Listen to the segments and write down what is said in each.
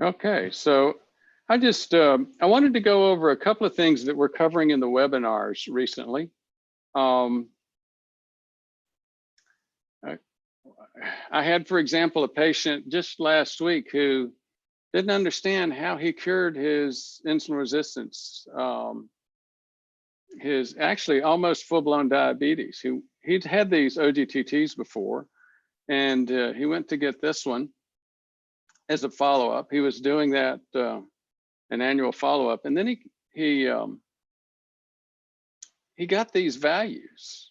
Okay, so I just I wanted to go over a couple of things that we're covering in the webinars recently. I had, for example, a patient just last week who didn't understand how he cured his insulin resistance, his actually almost full-blown diabetes. He'd had these OGTTs before, and he went to get this one as a follow-up. He was doing that an annual follow-up, and then he got these values: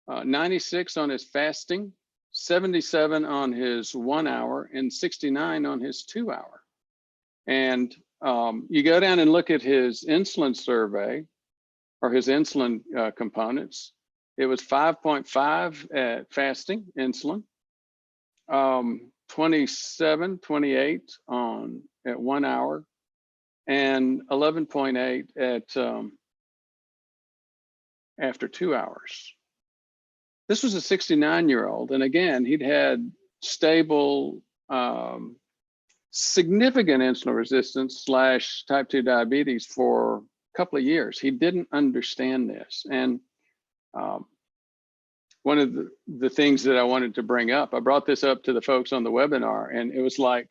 96 on his fasting, 77 on his 1 hour, and 69 on his 2 hour. And you go down and look at his insulin survey or his insulin components. It was 5.5 at fasting insulin, 27, 28 at 1 hour, and 11.8 at after 2 hours. This was a 69-year-old, and again, he'd had stable, significant insulin resistance / type 2 diabetes for a couple of years. He didn't understand this, and one of the things that I wanted to bring up, I brought this up to the folks on the webinar, and it was like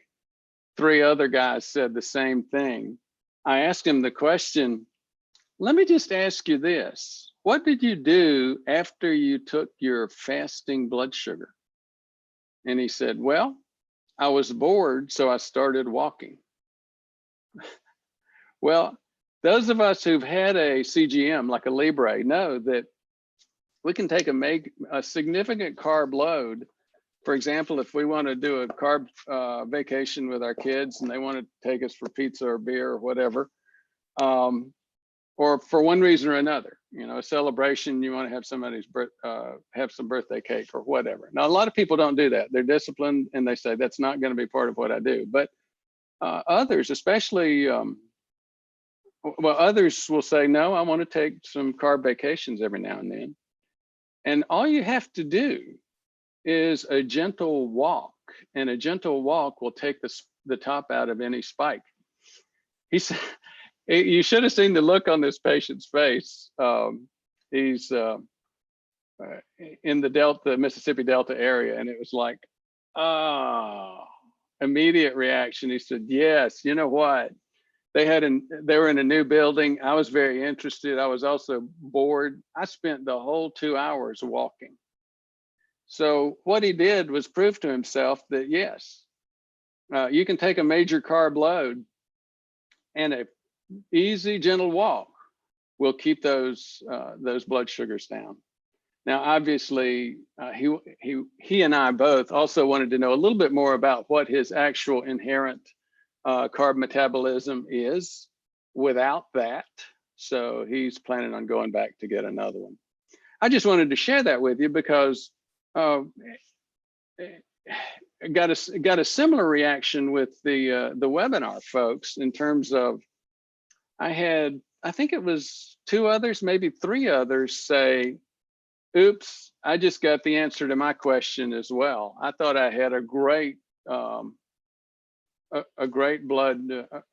3 other guys said the same thing. I asked him the question, let me just ask you this. What did you do after you took your fasting blood sugar? And he said, well, I was bored, so I started walking. Well, those of us who've had a CGM like a Libre know that we can take a significant carb load. For example, if we want to do a carb vacation with our kids and they want to take us for pizza or beer or whatever, or for one reason or another, you know, a celebration, you want to have somebody's have some birthday cake or whatever. Now, a lot of people don't do that. They're disciplined and they say that's not going to be part of what I do. But others, especially, well, others will say, no, I want to take some carb vacations every now and then. And all you have to do is a gentle walk, and a gentle walk will take the top out of any spike. He said, you should have seen the look on this patient's face. He's in the Mississippi Delta area, and it was like, oh, immediate reaction. He said, yes, you know what? They were in a new building. I was very interested. I was also bored. I spent the whole 2 hours walking. So what he did was prove to himself that yes, you can take a major carb load, and a easy, gentle walk will keep those blood sugars down. Now, obviously, he and I both also wanted to know a little bit more about what his actual inherent carb metabolism is without that. So he's planning on going back to get another one. I just wanted to share that with you because got a similar reaction with the webinar folks in terms of I think it was 2 others, maybe 3 others say, oops, I just got the answer to my question as well. I thought I had a great blood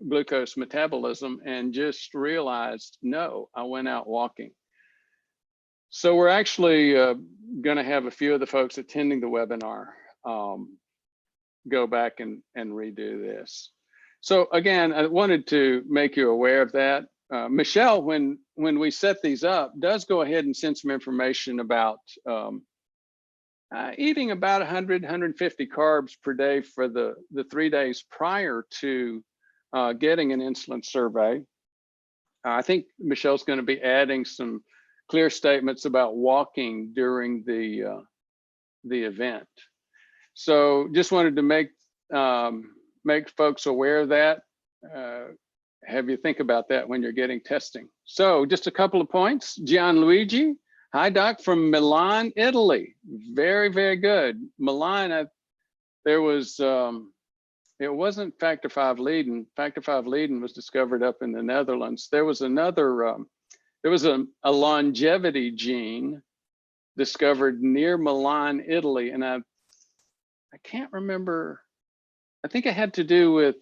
glucose metabolism and just realized, no, I went out walking. So we're actually going to have a few of the folks attending the webinar go back and redo this. So again, I wanted to make you aware of that. Michelle, when we set these up, does go ahead and send some information about eating about 100, 150 carbs per day for the 3 days prior to getting an insulin survey. I think Michelle's going to be adding some clear statements about walking during the event. So just wanted to make folks aware of that. Have you think about that when you're getting testing. So just a couple of points. Gianluigi, hi doc, from Milan, Italy. Very, very good. Milan, there was, it wasn't factor V Leiden. Factor V Leiden was discovered up in the Netherlands. There was another, there was a longevity gene discovered near Milan, Italy. And I can't remember, I think it had to do with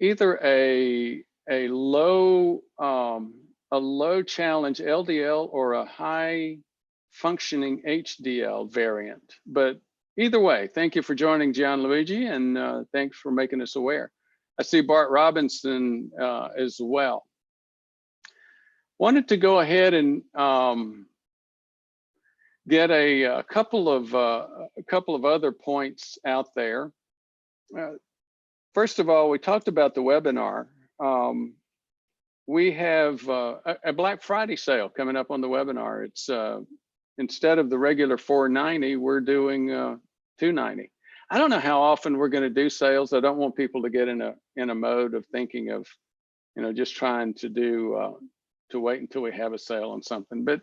either a low challenge LDL or a high functioning HDL variant. But either way, thank you for joining Gianluigi, and thanks for making us aware. I see Bart Robinson as well. Wanted to go ahead and get a couple of other points out there. First of all, we talked about the webinar. We have a Black Friday sale coming up on the webinar. It's instead of the regular $490, we're doing $290. I don't know how often we're going to do sales. I don't want people to get in a mode of thinking of, just trying to do to wait until we have a sale on something. But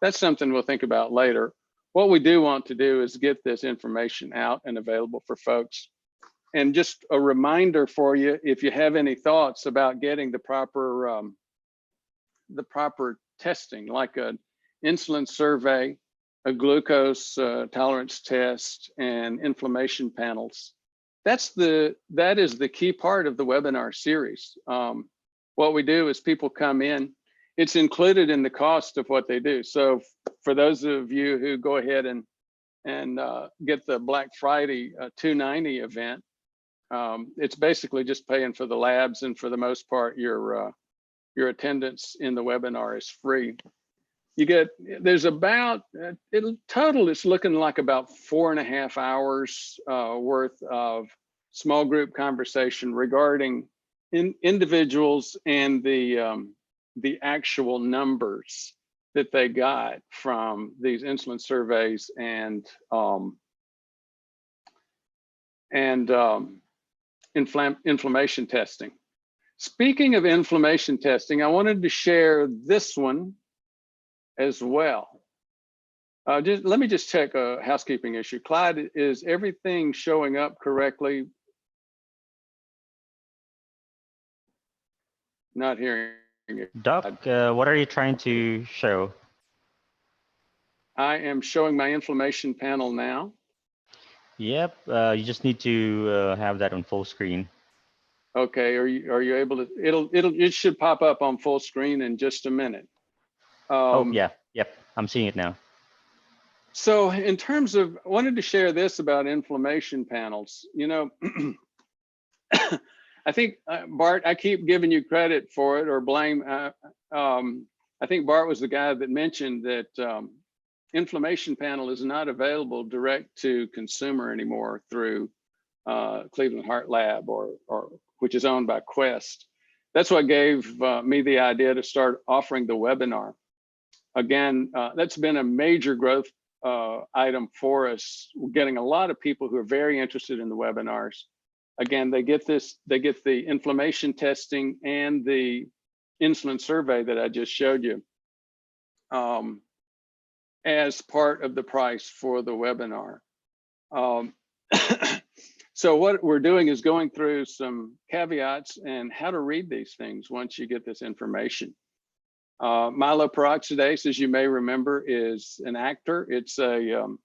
that's something we'll think about later. What we do want to do is get this information out and available for folks. And just a reminder for you, if you have any thoughts about getting the proper testing, like an insulin survey, a glucose tolerance test, and inflammation panels, that is the key part of the webinar series. What we do is people come in. It's included in the cost of what they do. So for those of you who go ahead and get the Black Friday $290 event, it's basically just paying for the labs, and for the most part, your attendance in the webinar is free. There's about total. It's looking like about 4.5 hours worth of small group conversation regarding individuals and the actual numbers that they got from these insulin surveys and inflammation testing. Speaking of inflammation testing, I wanted to share this one as well. Let me just check a housekeeping issue. Clyde, is everything showing up correctly? Not hearing you. Doc, what are you trying to show? I am showing my inflammation panel now. Yep, you just need to have that on full screen. Okay, are you able to? It should pop up on full screen in just a minute. Oh yeah, yep, I'm seeing it now. So in terms of, I wanted to share this about inflammation panels. I think Bart, I keep giving you credit for it or blame. I think Bart was the guy that mentioned that inflammation panel is not available direct to consumer anymore through Cleveland Heart Lab or which is owned by Quest. That's what gave me the idea to start offering the webinar. Again, that's been a major growth item for us. We're getting a lot of people who are very interested in the webinars. Again, they get the inflammation testing and the insulin survey that I just showed you as part of the price for the webinar. So what we're doing is going through some caveats and how to read these things once you get this information. Myeloperoxidase, as you may remember, is an actor. It's an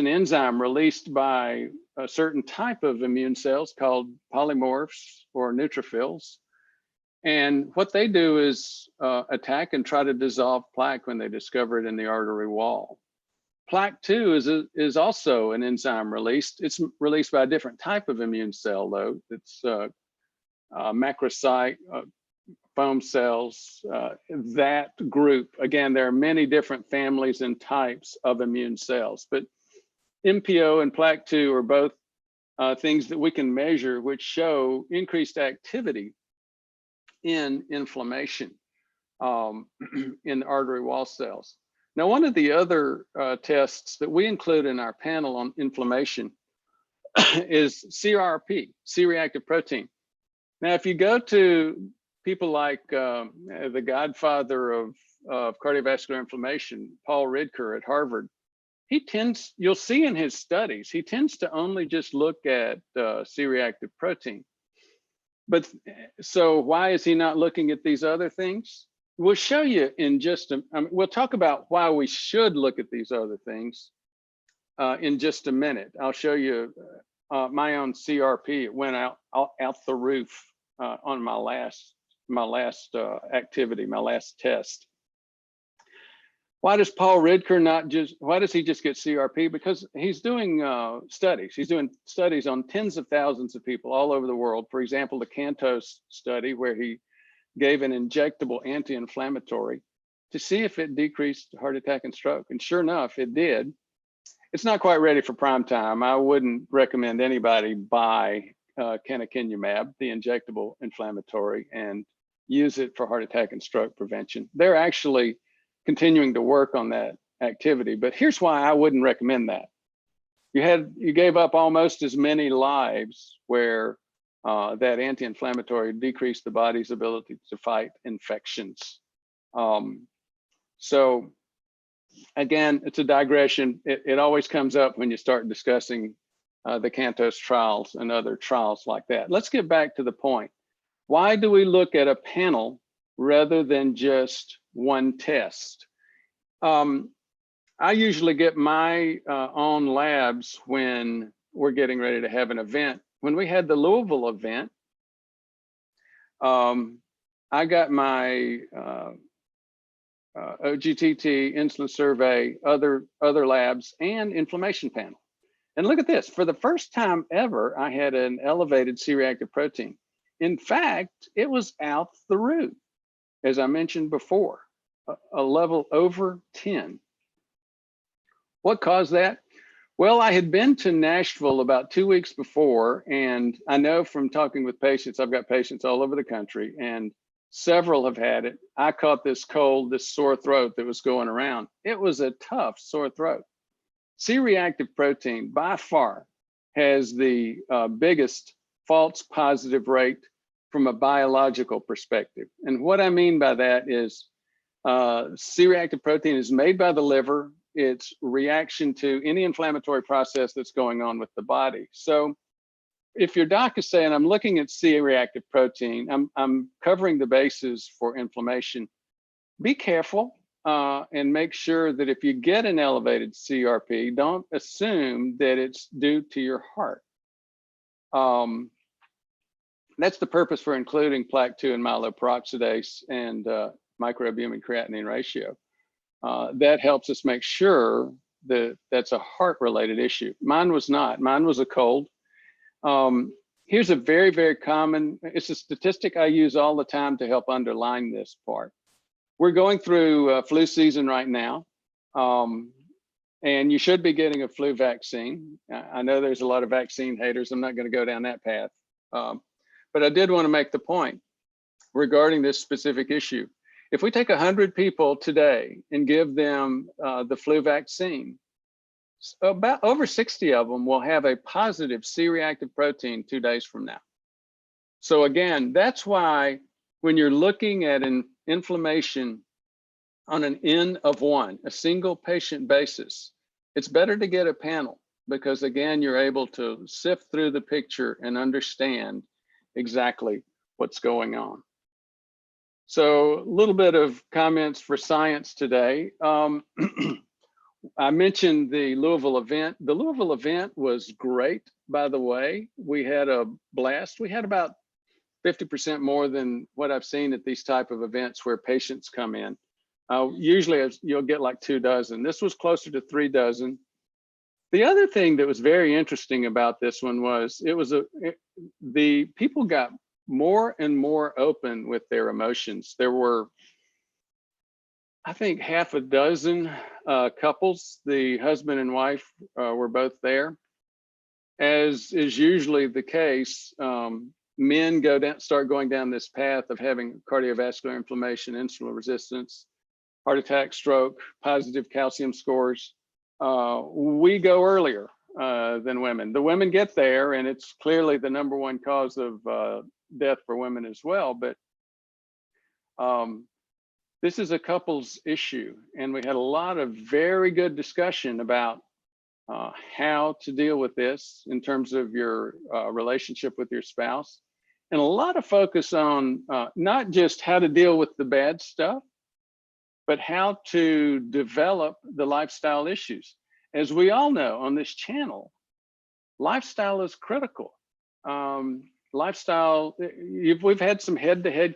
enzyme released by a certain type of immune cells called polymorphs or neutrophils. And what they do is attack and try to dissolve plaque when they discover it in the artery wall. Plaque too is also an enzyme released. It's released by a different type of immune cell though. It's macrocyte, foam cells, that group. Again, there are many different families and types of immune cells, but MPO and plaque-2 are both things that we can measure which show increased activity in inflammation in the artery wall cells. Now, one of the other tests that we include in our panel on inflammation is CRP, C-reactive protein. Now, if you go to people like the godfather of cardiovascular inflammation, Paul Ridker at Harvard, you'll see in his studies, he tends to only just look at C-reactive protein. But so why is he not looking at these other things? We'll show you in just we'll talk about why we should look at these other things in just a minute. I'll show you my own CRP. It went out the roof on my last activity, my last test. Why does Paul Ridker why does he just get CRP? Because he's doing studies. He's doing studies on tens of thousands of people all over the world. For example, the CANTOS study, where he gave an injectable anti-inflammatory to see if it decreased heart attack and stroke. And sure enough, it did. It's not quite ready for prime time. I wouldn't recommend anybody buy canakinumab, the injectable inflammatory, and use it for heart attack and stroke prevention. They're actually continuing to work on that activity, but here's why I wouldn't recommend that. You gave up almost as many lives where that anti-inflammatory decreased the body's ability to fight infections. So again, it's a digression. It always comes up when you start discussing the CANTOS trials and other trials like that. Let's get back to the point. Why do we look at a panel rather than just one test? I usually get my own labs when we're getting ready to have an event. When we had the Louisville event, I got my OGTT, insulin survey, other labs, and inflammation panel. And look at this, for the first time ever, I had an elevated C-reactive protein. In fact, it was out the roof, as I mentioned before, a level over 10. What caused that? Well, I had been to Nashville about 2 weeks before, and I know from talking with patients, I've got patients all over the country, and several have had it. I caught this cold, this sore throat that was going around. It was a tough sore throat. C-reactive protein by far has the biggest false positive rate from a biological perspective. And what I mean by that is C-reactive protein is made by the liver. It's reaction to any inflammatory process that's going on with the body. So if your doc is saying, I'm looking at C-reactive protein, I'm covering the bases for inflammation, be careful and make sure that if you get an elevated CRP, don't assume that it's due to your heart. That's the purpose for including plaque 2 and myeloperoxidase and microalbumin creatinine ratio. That helps us make sure that that's a heart-related issue. Mine was not. Mine was a cold. Here's a very, very common, it's a statistic I use all the time to help underline this part. We're going through flu season right now, and you should be getting a flu vaccine. I know there's a lot of vaccine haters. I'm not going to go down that path. But I did want to make the point regarding this specific issue. If we take 100 people today and give them the flu vaccine, about over 60 of them will have a positive C-reactive protein 2 days from now. So again, that's why when you're looking at an inflammation on an N of 1, a single patient basis, it's better to get a panel because again, you're able to sift through the picture and understand exactly what's going on. So a little bit of comments for science today. I mentioned the Louisville event. The Louisville event was great, by the way. We had a blast. We had about 50% more than what I've seen at these type of events where patients come in. Usually you'll get like 2 dozen. This was closer to 3 dozen. The other thing that was very interesting about this one was the people got more and more open with their emotions. There were, I think, half a dozen couples. The husband and wife were both there. As is usually the case, men start going down this path of having cardiovascular inflammation, insulin resistance, heart attack, stroke, positive calcium scores. We go earlier than women. The women get there, and it's clearly the #1 cause of death for women as well. But this is a couple's issue, and we had a lot of very good discussion about how to deal with this in terms of your relationship with your spouse, and a lot of focus on not just how to deal with the bad stuff, but how to develop the lifestyle issues. as we all know on this channel, lifestyle is critical. Lifestyle, we've had some head-to-head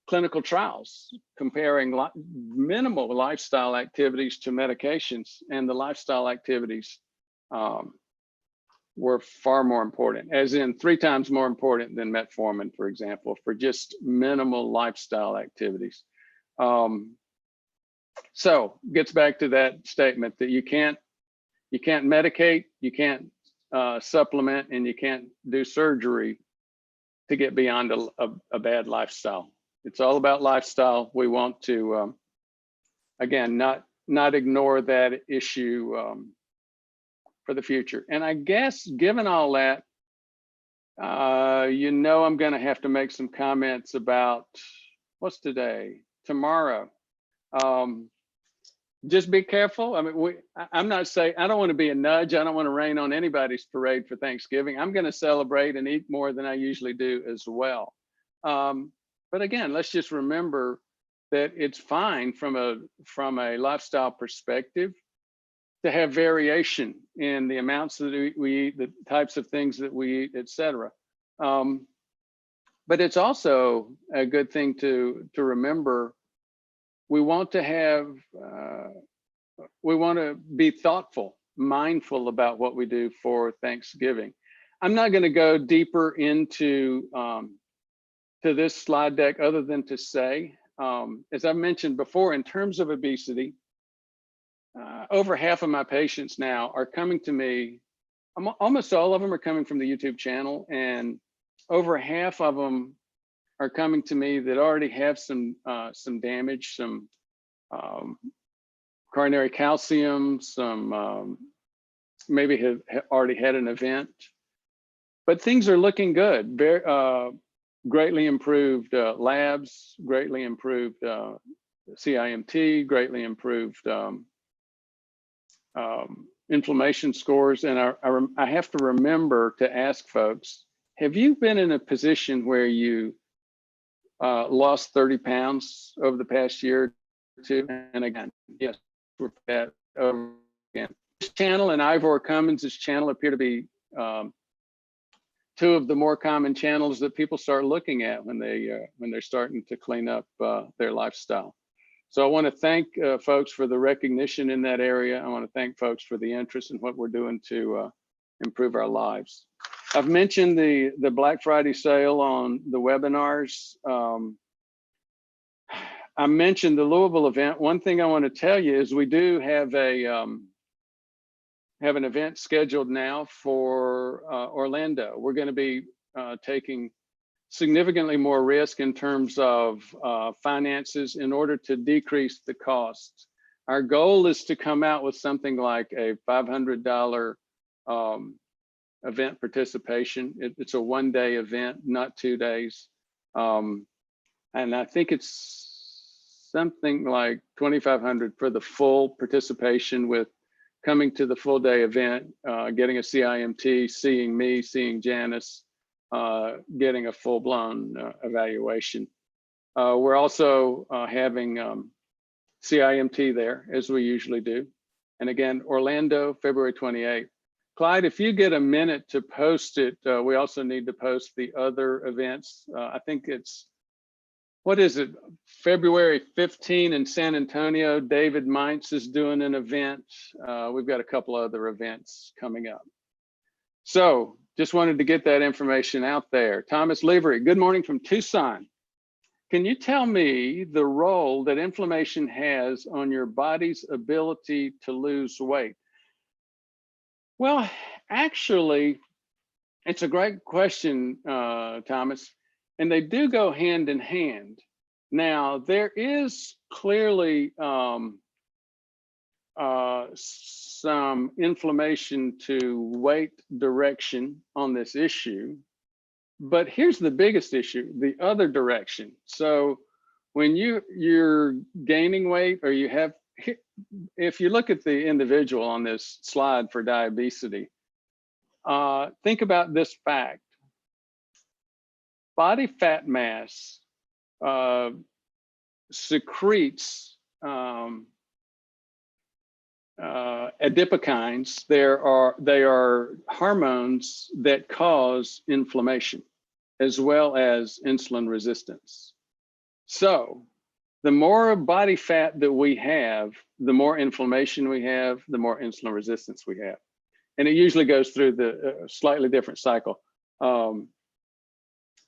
clinical trials comparing minimal lifestyle activities to medications, and the lifestyle activities were far more important, as in 3 times more important than metformin, for example, for just minimal lifestyle activities. So gets back to that statement that you can't medicate, you can't supplement, and you can't do surgery to get beyond a bad lifestyle. It's all about lifestyle. We want to, again, not ignore that issue for the future. And I guess given all that, you know, I'm going to have to make some comments about what's today, tomorrow. Just be careful. I mean, I'm not saying, I don't want to be a nudge. I don't want to rain on anybody's parade for Thanksgiving. I'm going to celebrate and eat more than I usually do as well. But again, let's just remember that it's fine from a lifestyle perspective to have variation in the amounts that we eat, the types of things that we eat, et cetera. But it's also a good thing to remember. We want to be thoughtful, mindful about what we do for Thanksgiving. I'm not going to go deeper into to this slide deck other than to say, as I mentioned before, in terms of obesity, over half of my patients now are coming to me. Almost all of them are coming from the YouTube channel, and over half of them are coming to me that already have some damage, some coronary calcium, some maybe have already had an event, but things are looking good. Greatly improved labs, greatly improved CIMT, greatly improved inflammation scores. And I have to remember to ask folks, have you been in a position where you lost 30 pounds over the past year or two? And again, yes, we're that over again. This channel and Ivor Cummins' channel appear to be 2 of the more common channels that people start looking at when they're starting to clean up their lifestyle. So I want to thank folks for the recognition in that area. I want to thank folks for the interest in what we're doing to improve our lives. I've mentioned the Black Friday sale on the webinars. I mentioned the Louisville event. One thing I want to tell you is we do have an event scheduled now for Orlando. We're going to be taking significantly more risk in terms of finances in order to decrease the costs. Our goal is to come out with something like a $500 event participation. It's a 1-day event, not 2 days. And I think it's something like $2,500 for the full participation, with coming to the full day event, getting a CIMT, seeing me, seeing Janice, getting a full-blown evaluation. We're also having CIMT there, as we usually do. And again, Orlando, February 28th. Clyde, if you get a minute to post it, we also need to post the other events. I think it's, what is it, February 15 in San Antonio. David Meintz is doing an event. We've got a couple other events coming up. So just wanted to get that information out there. Thomas Levery, good morning from Tucson. Can you tell me the role that inflammation has on your body's ability to lose weight? Well, actually, it's a great question, Thomas, and they do go hand in hand. Now, there is clearly some inflammation to weight direction on this issue, but here's the biggest issue, the other direction. So when you're gaining weight, or you have, if you look at the individual on this slide for diabesity, think about this fact. Body fat mass secretes adipokines. They are hormones that cause inflammation as well as insulin resistance. So the more body fat that we have, the more inflammation we have, the more insulin resistance we have. And it usually goes through the slightly different cycle.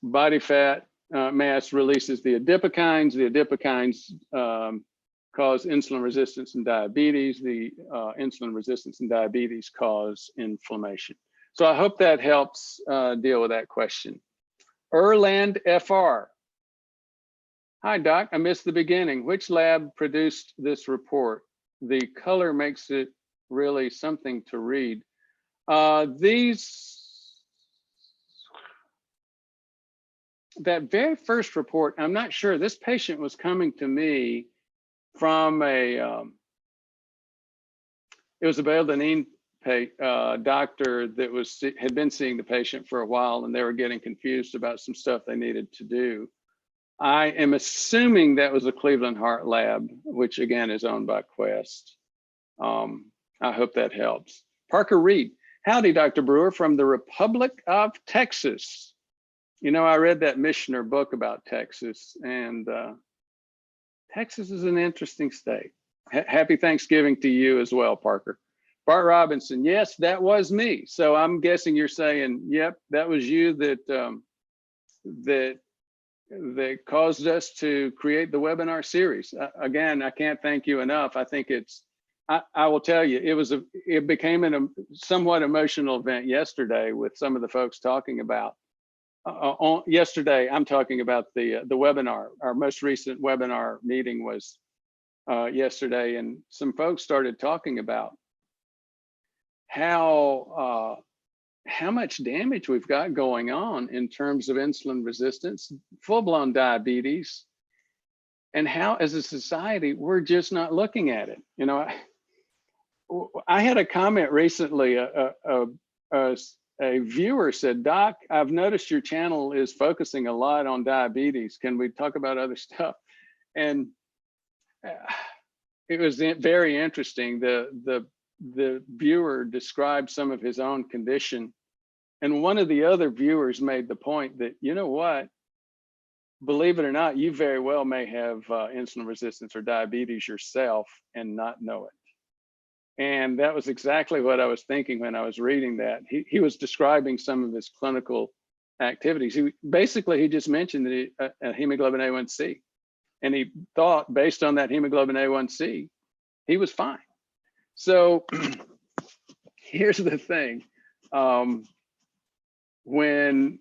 Body fat mass releases the adipokines. The adipokines cause insulin resistance and diabetes. The insulin resistance and diabetes cause inflammation. So I hope that helps deal with that question. Erland FR. Hi, Doc. I missed the beginning. Which lab produced this report? The color makes it really something to read. That very first report, I'm not sure. This patient was coming to me from it was a Beldanine doctor that had been seeing the patient for a while, and they were getting confused about some stuff they needed to do. I am assuming that was a Cleveland Heart Lab, which again is owned by Quest. I hope that helps. Parker Reed. Howdy, Dr. Brewer from the Republic of Texas. You know, I read that Missioner book about Texas, and Texas is an interesting state. Happy Thanksgiving to you as well, Parker. Bart Robinson, yes, that was me. So I'm guessing you're saying, yep, that was you that that caused us to create the webinar series. Again, I can't thank you enough. I think I will tell you, it became a somewhat emotional event yesterday with some of the folks talking about. Yesterday, I'm talking about the webinar. Our most recent webinar meeting was yesterday, and some folks started talking about how much damage we've got going on in terms of insulin resistance, full-blown diabetes, and how as a society, we're just not looking at it. You know, I had a comment recently, a viewer said, Doc, I've noticed your channel is focusing a lot on diabetes. Can we talk about other stuff? And it was very interesting. The viewer described some of his own condition. And one of the other viewers made the point that, you know what, believe it or not, you very well may have insulin resistance or diabetes yourself and not know it. And that was exactly what I was thinking when I was reading that. He was describing some of his clinical activities. He just mentioned that a hemoglobin A1C. And he thought, based on that hemoglobin A1C, he was fine. So here's the thing. When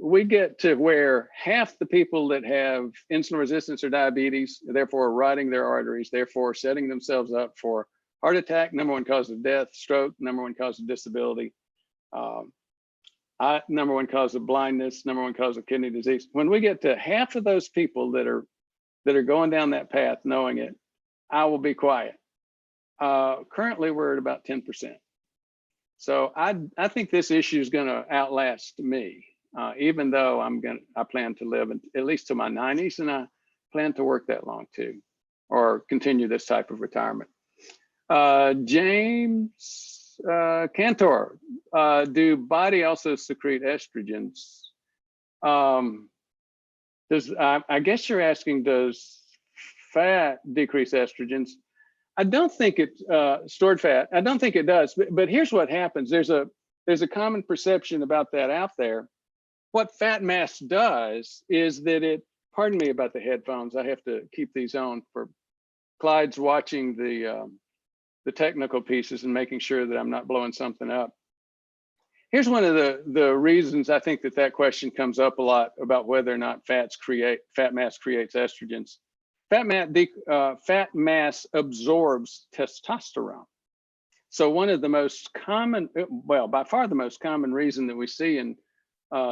we get to where half the people that have insulin resistance or diabetes, therefore rotting their arteries, therefore setting themselves up for heart attack, #1 cause of death, stroke, #1 cause of disability, #1 cause of blindness, #1 cause of kidney disease. When we get to half of those people that are going down that path, knowing it, I will be quiet. Currently, we're at about 10%. So I think this issue is going to outlast me. Even though I plan to live at least to my 90s, and I plan to work that long too, or continue this type of retirement. James Cantor, do body also secrete estrogens? I guess you're asking, does fat decrease estrogens? I don't think stored fat. I don't think it does. But here's what happens. There's a common perception about that out there. What fat mass does is that pardon me about the headphones. I have to keep these on for Clyde's watching the technical pieces and making sure that I'm not blowing something up. Here's one of the reasons I think that question comes up a lot about whether or not fat mass creates estrogens. Fat mass absorbs testosterone. So one of the most common, well, by far the most common reason that we see in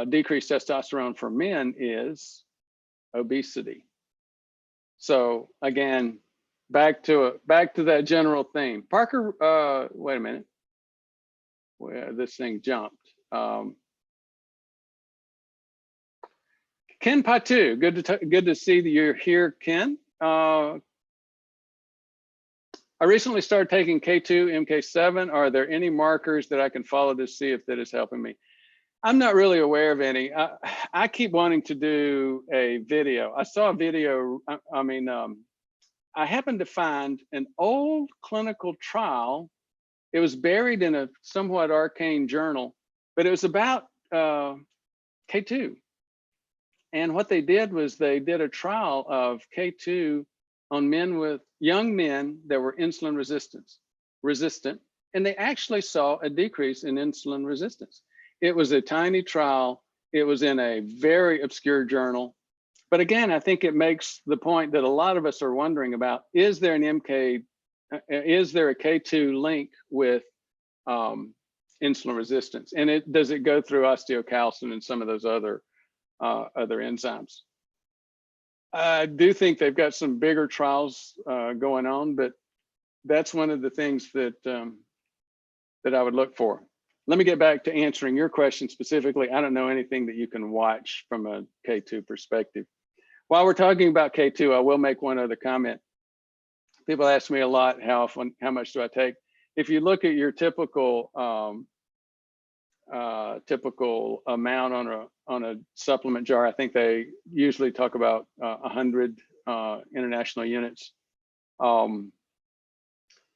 decreased testosterone for men is obesity. So again, back to that general theme. Parker, wait a minute, where this thing jumped. Ken Patu, good to see that you're here, Ken. I recently started taking K2, MK7. Are there any markers that I can follow to see if that is helping me? I'm not really aware of any. I keep wanting to do a video. I saw a video, I happened to find an old clinical trial. It was buried in a somewhat arcane journal, but it was about K2. And what they did was they did a trial of K2 on young men that were insulin resistant, and they actually saw a decrease in insulin resistance. It was a tiny trial. It was in a very obscure journal. But again, I think it makes the point that a lot of us are wondering about, is there a K2 link with insulin resistance? And does it go through osteocalcin and some of those other enzymes? I do think they've got some bigger trials going on, but that's one of the things that that I would look for. Let me get back to answering your question specifically. I don't know anything that you can watch from a K2 perspective. While we're talking about K2, I will make one other comment. People ask me a lot, how much do I take? If you look at your typical amount on a supplement jar, I think they usually talk about 100 international units.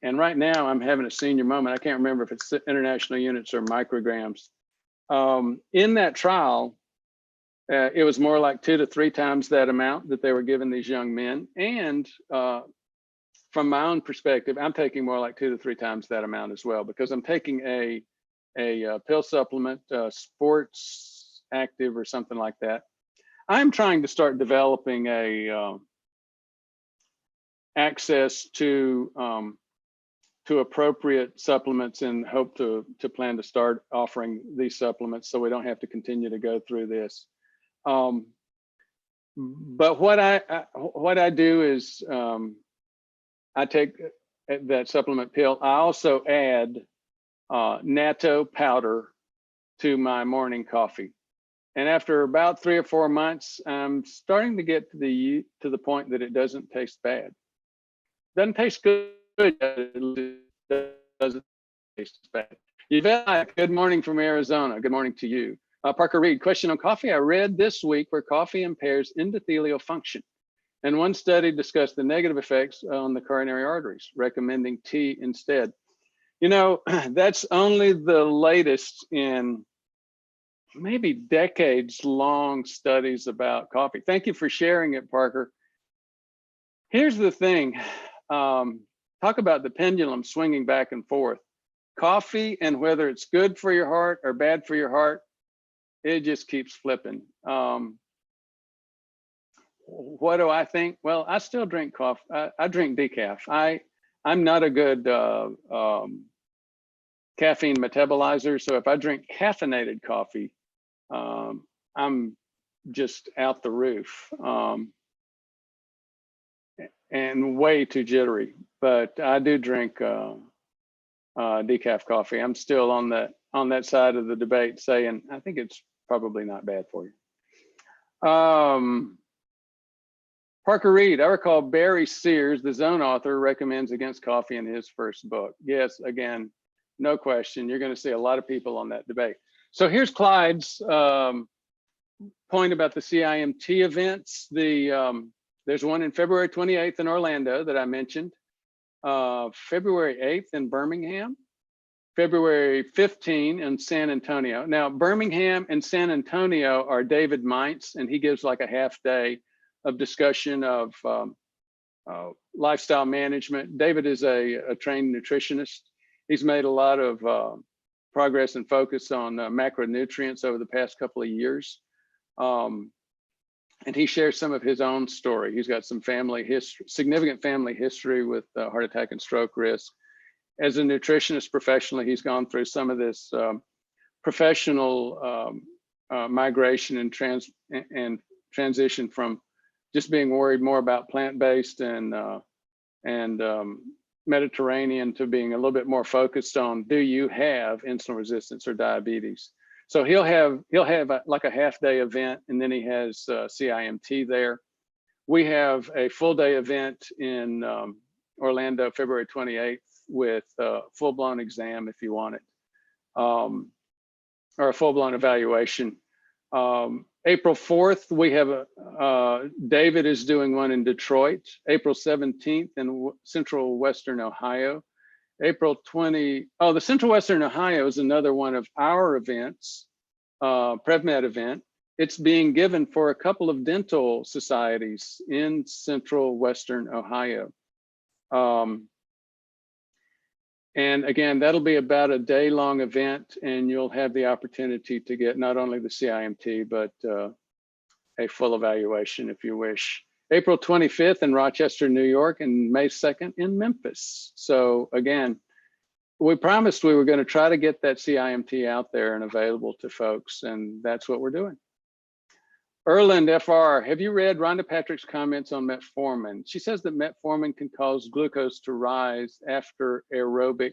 And right now I'm having a senior moment. I can't remember if it's international units or micrograms. In that trial, it was more like 2 to 3 times that amount that they were giving these young men. And from my own perspective, I'm taking more like 2 to 3 times that amount as well, because I'm taking a pill supplement, Sports Active or something like that. I'm trying to start developing a access to appropriate supplements, and hope to plan to start offering these supplements so we don't have to continue to go through this. But what I do is I take that supplement pill. I also add natto powder to my morning coffee. And after about 3 or 4 months, I'm starting to get to the point that it doesn't taste bad. Doesn't taste good. It doesn't taste bad. Yvette, good morning from Arizona. Good morning to you. Parker Reed, question on coffee. I read this week where coffee impairs endothelial function, and one study discussed the negative effects on the coronary arteries, recommending tea instead. You know, that's only the latest in maybe decades-long studies about coffee. Thank you for sharing it, Parker. Here's the thing. Talk about the pendulum swinging back and forth. Coffee, and whether it's good for your heart or bad for your heart, it just keeps flipping. What do I think? Well, I still drink coffee. I drink decaf. I'm not a good caffeine metabolizer. So if I drink caffeinated coffee, I'm just out the roof and way too jittery. But I do drink decaf coffee. I'm still on that side of the debate, saying I think it's probably not bad for you. Parker Reed, I recall Barry Sears, the Zone author, recommends against coffee in his first book. Yes, again, no question. You're going to see a lot of people on that debate. So here's Clyde's point about the CIMT events. There's one in February 28th in Orlando that I mentioned, February 8th in Birmingham, February 15th in San Antonio. Now, Birmingham and San Antonio are David Meintz, and he gives like a half day of discussion of lifestyle management. David is a trained nutritionist. He's made a lot of progress and focus on macronutrients over the past couple of years. And he shares some of his own story. He's got some family history, significant family history with heart attack and stroke risk. As a nutritionist professionally, he's gone through some of this professional migration and transition from just being worried more about plant-based and Mediterranean to being a little bit more focused on, do you have insulin resistance or diabetes? So he'll have like a half-day event, and then he has CIMT there. We have a full-day event in Orlando, February 28th, with a full-blown exam if you want it, or a full-blown evaluation. April 4th, we have David is doing one in Detroit. April 17th in Central Western Ohio. April 20, the Central Western Ohio is another one of our events, PrevMed event. It's being given for a couple of dental societies in Central Western Ohio. And again, that'll be about a day-long event, and you'll have the opportunity to get not only the CIMT, but a full evaluation if you wish. April 25th in Rochester, New York, and May 2nd in Memphis. So again, we promised we were going to try to get that CIMT out there and available to folks, and that's what we're doing. Erland FR, have you read Rhonda Patrick's comments on metformin? She says that metformin can cause glucose to rise after aerobic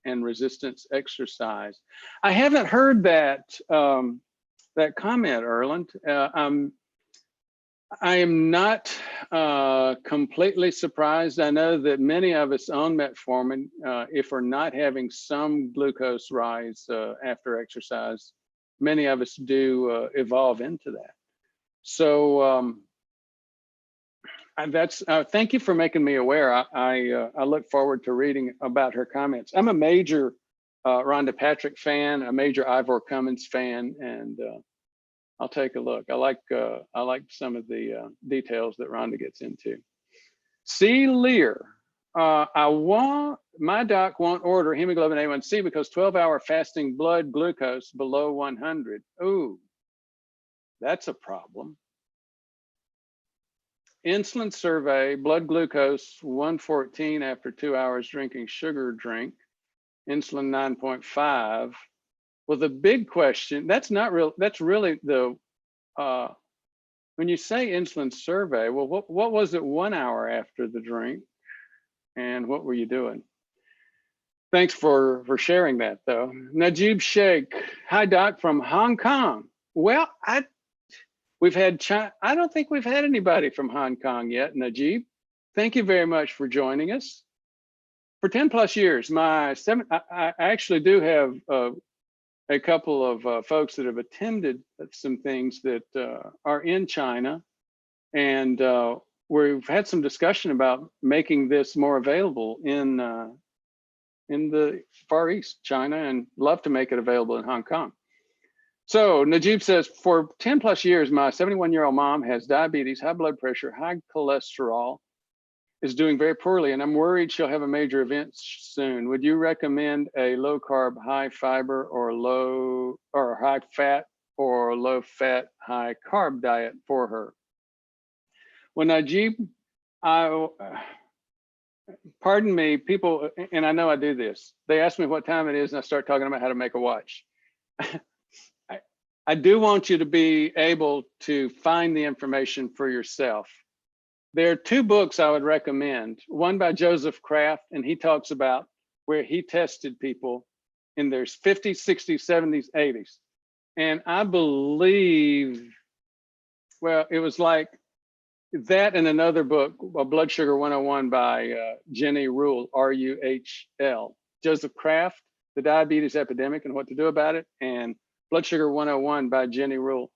and resistance exercise. I haven't heard that that comment, Erland. I am not completely surprised. I know that many of us on metformin, if we're not having some glucose rise after exercise, many of us do evolve into that. So thank you for making me aware. I look forward to reading about her comments. I'm a major Rhonda Patrick fan, a major Ivor Cummins fan, and I'll take a look. I like some of the details that Rhonda gets into. C. Lear, my doc won't order hemoglobin A1C because 12-hour fasting blood glucose below 100. Ooh. That's a problem. Insulin survey, blood glucose 114 after 2 hours drinking sugar drink, insulin 9.5. Well, the big question, that's really the, when you say insulin survey, well, what was it 1 hour after the drink? And what were you doing? Thanks for sharing that though. Najib Sheikh, hi doc from Hong Kong. Well, we've had China. I don't think we've had anybody from Hong Kong yet, Najib. Thank you very much for joining us. For 10 plus years, I actually do have a couple of folks that have attended some things that are in China. And we've had some discussion about making this more available in the Far East, China, and love to make it available in Hong Kong. So Najib says, for 10 plus years, my 71-year-old mom has diabetes, high blood pressure, high cholesterol, is doing very poorly, and I'm worried she'll have a major event soon. Would you recommend a low carb, high fiber, or high fat, or low fat, high carb diet for her? Well, Najib, pardon me, people, and I know I do this, they ask me what time it is and I start talking about how to make a watch. I do want you to be able to find the information for yourself. There are two books I would recommend. One by Joseph Kraft, and he talks about where he tested people in their 50s, 60s, 70s, 80s. And I believe, well, it was like that and another book, Blood Sugar 101 by Jenny Ruhl, R-U-H-L. Joseph Kraft, The Diabetes Epidemic and What to Do About It, and Blood Sugar 101 by Jenny Ruhl.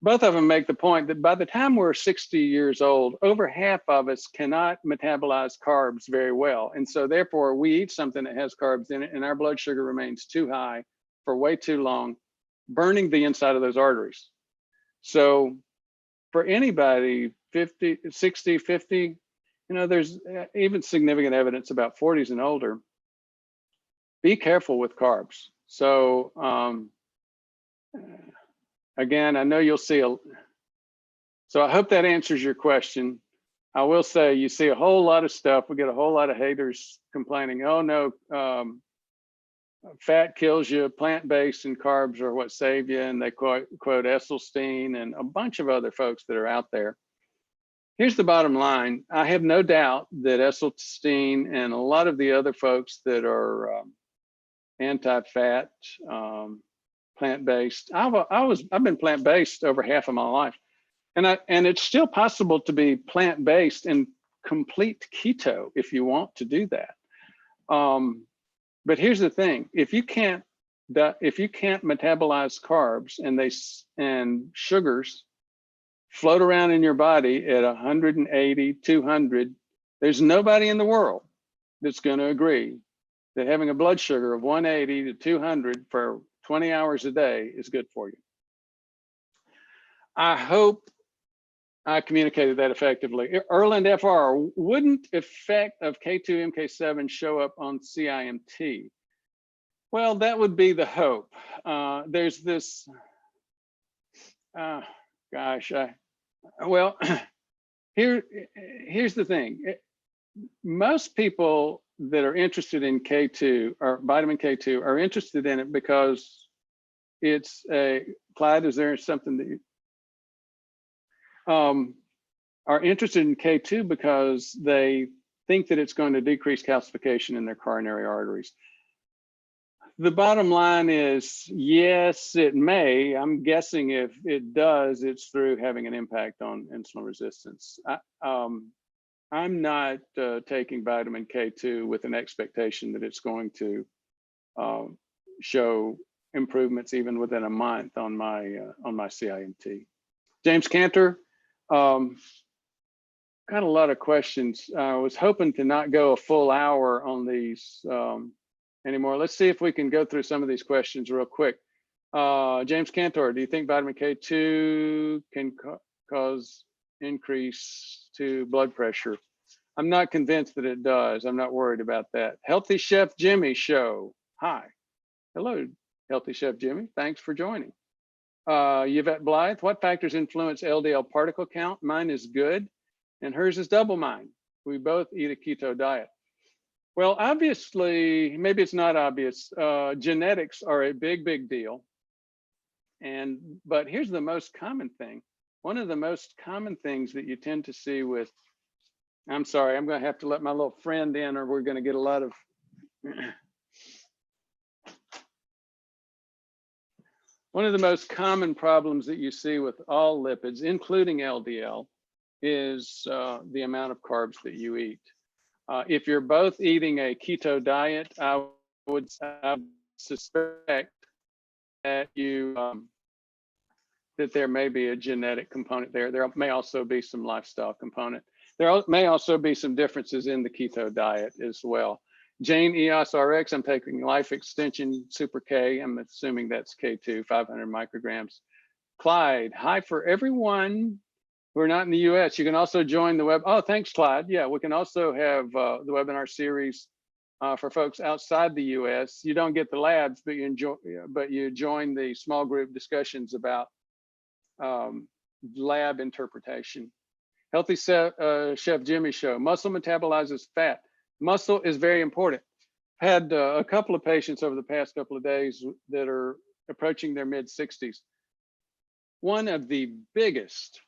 Both of them make the point that by the time we're 60 years old, over half of us cannot metabolize carbs very well. And so therefore we eat something that has carbs in it and our blood sugar remains too high for way too long, burning the inside of those arteries. So for anybody 50, 60, 50, there's even significant evidence about 40s and older, be careful with carbs. So again, I know you'll see so I hope that answers your question. I will say you see a whole lot of stuff. We get a whole lot of haters complaining, oh no, fat kills you, plant-based and carbs are what save you. And they quote Esselstyn and a bunch of other folks that are out there. Here's the bottom line. I have no doubt that Esselstyn and a lot of the other folks that are anti-fat, plant-based. I've been plant-based over half of my life, and it's still possible to be plant-based and complete keto if you want to do that. But here's the thing: if you can't metabolize carbs and sugars float around in your body at 180, 200, there's nobody in the world that's going to agree that having a blood sugar of 180 to 200 for 20 hours a day is good for you. I hope I communicated that effectively. Erland FR, wouldn't effect of K2, MK7 show up on CIMT? Well, that would be the hope. There's this, well, here's the thing. Most people that are interested in K2 or vitamin K2 are interested in it because it's a, Clyde, is there something that you, are interested in K2 because they think that it's going to decrease calcification in their coronary arteries. The bottom line is, yes, it may. I'm guessing if it does, it's through having an impact on insulin resistance. I'm not taking vitamin K2 with an expectation that it's going to show improvements even within a month on my CIMT. James Cantor, got a lot of questions. I was hoping to not go a full hour on these anymore. Let's see if we can go through some of these questions real quick. James Cantor, do you think vitamin K2 can cause increase to blood pressure? I'm not convinced that it does. I'm not worried about that. Healthy Chef Jimmy show. Hi. Hello, Healthy Chef Jimmy. Thanks for joining. Yvette Blythe, what factors influence LDL particle count? Mine is good and hers is double mine. We both eat a keto diet. Well, obviously, maybe it's not obvious. Genetics are a big deal. But here's the most common thing. One of the most common things that you tend to see with, I'm sorry, I'm going to have to let my little friend in or we're going to get a lot of, one of the most common problems that you see with all lipids, including LDL, is the amount of carbs that you eat. If you're both eating a keto diet, I would suspect that that there may be a genetic component there. There may also be some lifestyle component. There may also be some differences in the keto diet as well. Jane EOS RX, I'm taking Life Extension Super K. I'm assuming that's K2, 500 micrograms. Clyde, hi for everyone who are not in the US. You can also join the web. Oh, thanks, Clyde. Yeah, we can also have the webinar series for folks outside the US. You don't get the labs, but you join the small group discussions about lab interpretation. Healthy Chef Jimmy show. Muscle metabolizes fat. Muscle is very important. Had a couple of patients over the past couple of days that are approaching their mid-60s. One of the biggest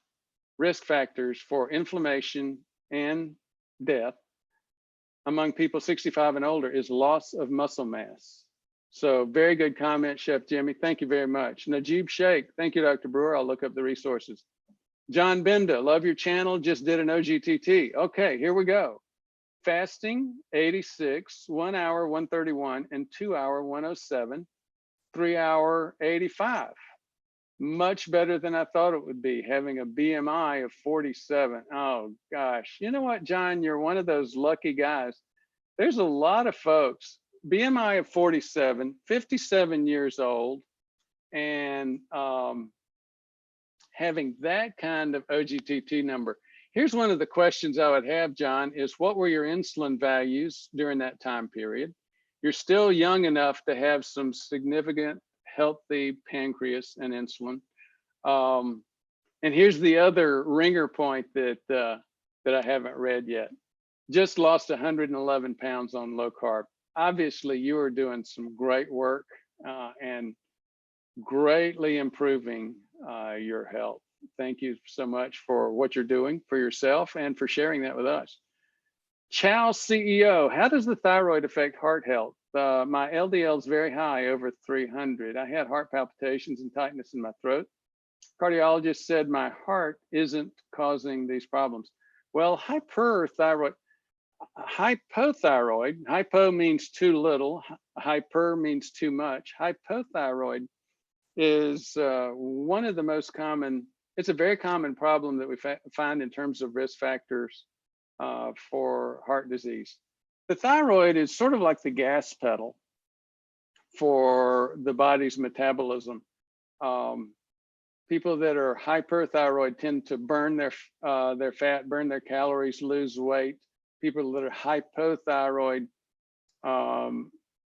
risk factors for inflammation and death among people 65 and older is loss of muscle mass. So very good comment, Chef Jimmy. Thank you very much. Najib Sheikh, thank you, Dr. Brewer. I'll look up the resources. John Benda, love your channel, just did an OGTT. Okay, here we go. Fasting, 86, 1 hour, 131, and 2 hour, 107, 3 hour, 85. Much better than I thought it would be, having a BMI of 47. Oh gosh, you know what, John, you're one of those lucky guys. There's a lot of folks, BMI of 47, 57 years old, and having that kind of OGTT number. Here's one of the questions I would have, John, is what were your insulin values during that time period? You're still young enough to have some significant healthy pancreas and insulin. And here's the other ringer point that I haven't read yet. Just lost 111 pounds on low carb. Obviously, you are doing some great work and greatly improving your health. Thank you so much for what you're doing for yourself and for sharing that with us. Chow CEO, how does the thyroid affect heart health? My LDL is very high, over 300. I had heart palpitations and tightness in my throat. Cardiologist said my heart isn't causing these problems. Well, hypothyroid, hypo means too little, hyper means too much. Hypothyroid is one of the most common, it's a very common problem that we find in terms of risk factors for heart disease. The thyroid is sort of like the gas pedal for the body's metabolism. People that are hyperthyroid tend to burn their fat, burn their calories, lose weight. People that are hypothyroid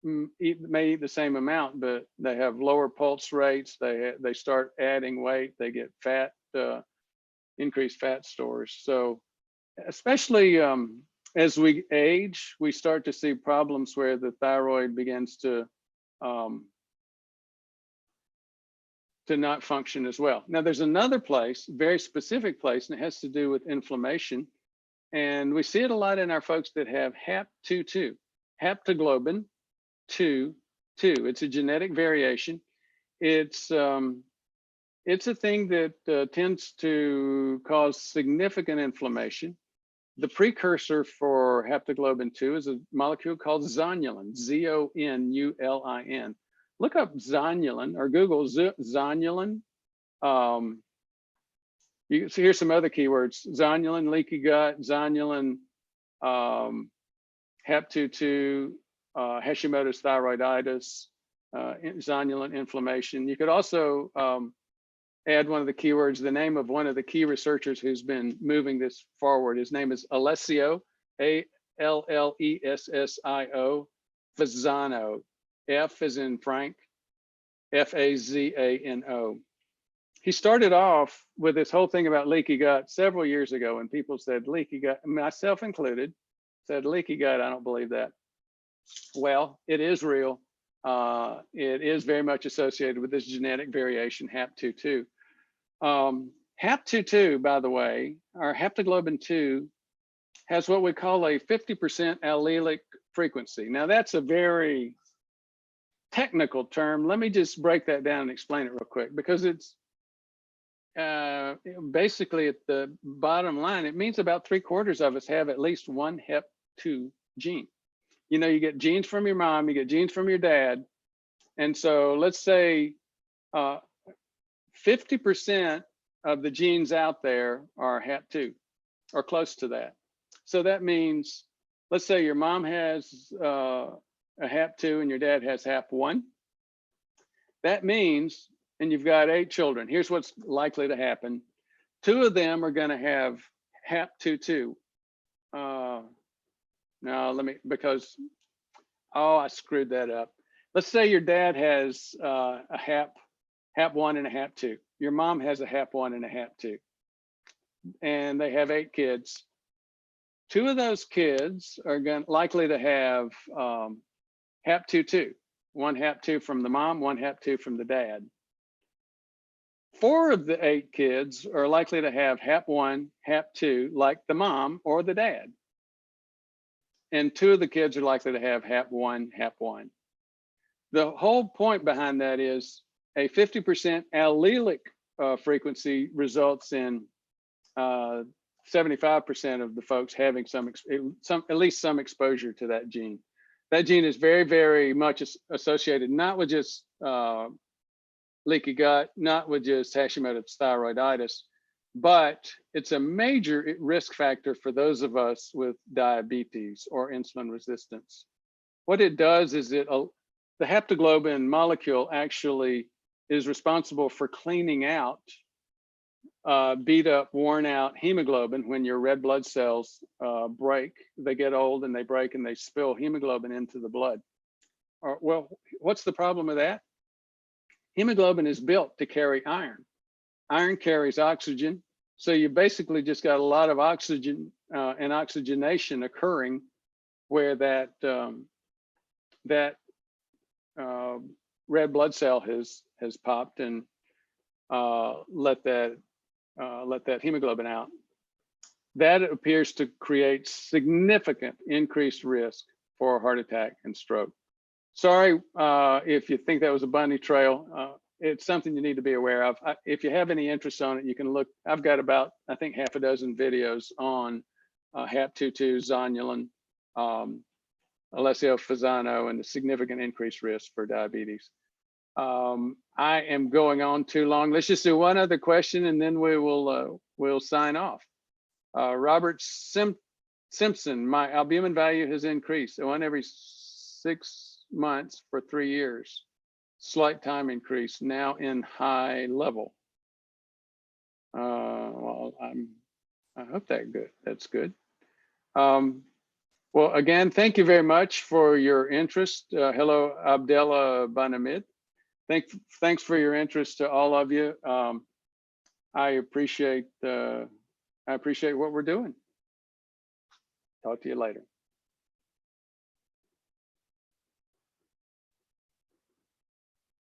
may eat the same amount, but they have lower pulse rates. They start adding weight. They get fat, increased fat stores. So especially as we age, we start to see problems where the thyroid begins to not function as well. Now there's another place, very specific place, and it has to do with inflammation. And we see it a lot in our folks that have HAP2/2, haptoglobin 2/2. It's a genetic variation. It's a thing that tends to cause significant inflammation. The precursor for haptoglobin 2 is a molecule called zonulin, Z-O-N-U-L-I-N. Look up zonulin or Google zonulin. You see, here's some other keywords: zonulin, leaky gut, zonulin, HAP2/2, Hashimoto's thyroiditis, zonulin inflammation. You could also add one of the keywords, the name of one of the key researchers who's been moving this forward. His name is Alessio, A-L-L-E-S-S-I-O, Fasano. F as in Frank, F-A-Z-A-N-O. He started off with this whole thing about leaky gut several years ago, and people said leaky gut, myself included, said leaky gut, I don't believe that. Well, it is real. It is very much associated with this genetic variation, HAP2/2. HAP2/2, by the way, or haptoglobin 2, has what we call a 50% allelic frequency. Now that's a very technical term. Let me just break that down and explain it real quick, because it's basically at the bottom line, it means about 3/4 of us have at least one HEP2 gene. You know, you get genes from your mom, you get genes from your dad. And so let's say 50% of the genes out there are HAP2 or close to that. So that means, let's say your mom has a HAP2 and your dad has HAP1. That means, and you've got 8 children, here's what's likely to happen. 2 of them are going to have HAP2/2. Now let me, because, oh, I screwed that up. Let's say your dad has a HAP1 and a HAP2. Your mom has a HAP1 and a HAP2. And they have 8 kids. 2 of those kids are likely to have HAP2/2. One HAP2 from the mom, one HAP2 from the dad. 4 of the 8 kids are likely to have HAP1, HAP2, like the mom or the dad. And 2 of the kids are likely to have HAP1, HAP1. The whole point behind that is a 50% allelic frequency results in 75% of the folks having at least some exposure to that gene. That gene is very, very much associated, not with just leaky gut, not with just Hashimoto's thyroiditis, but it's a major risk factor for those of us with diabetes or insulin resistance. What it does is the haptoglobin molecule actually is responsible for cleaning out beat up, worn out hemoglobin. When your red blood cells break, they get old and they break and they spill hemoglobin into the blood. Well, what's the problem with that? Hemoglobin is built to carry iron. Iron carries oxygen. So you basically just got a lot of oxygen and oxygenation occurring where that red blood cell has popped and let that hemoglobin out. That appears to create significant increased risk for heart attack and stroke. Sorry if you think that was a bunny trail. It's something you need to be aware of. If you have any interest on it, you can look. I've got about, I think, half a dozen videos on hap-2/2, zonulin, Alessio Fasano, and a significant increased risk for diabetes. I am going on too long. Let's just do one other question and then we will we'll sign off. Robert Simpson, my albumin value has increased. One every 6 months for 3 years. Slight time increase, now in high level. Well, I hope that's good. Well, again, thank you very much for your interest. Hello, Abdella Banamid. Thanks for your interest to all of you. I appreciate what we're doing. Talk to you later.